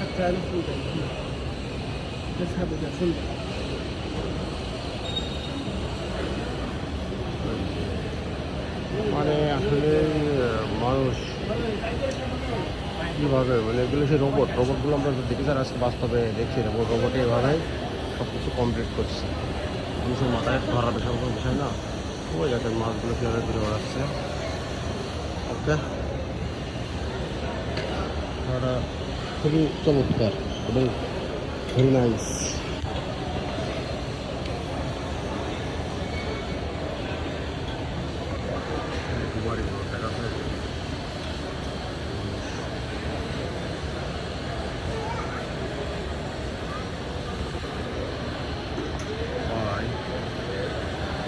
حتى نفوت نذهب إلى فندق. মানে আসলে মানুষ কীভাবে মানে এগুলো সে রোবটগুলো আমরা দেখি স্যার আজকে বাস্তবে দেখছি রোবটে এভাবে সব কিছু কমপ্লিট করছে। মানুষের মাথায় ধরার বিষয় কোনো বিষয় না। ওই দেখেন মাছগুলো কীভাবে ঘুরে বেড়াচ্ছে। ওকে, খুবই চমৎকার এবং ভেরি নাইস।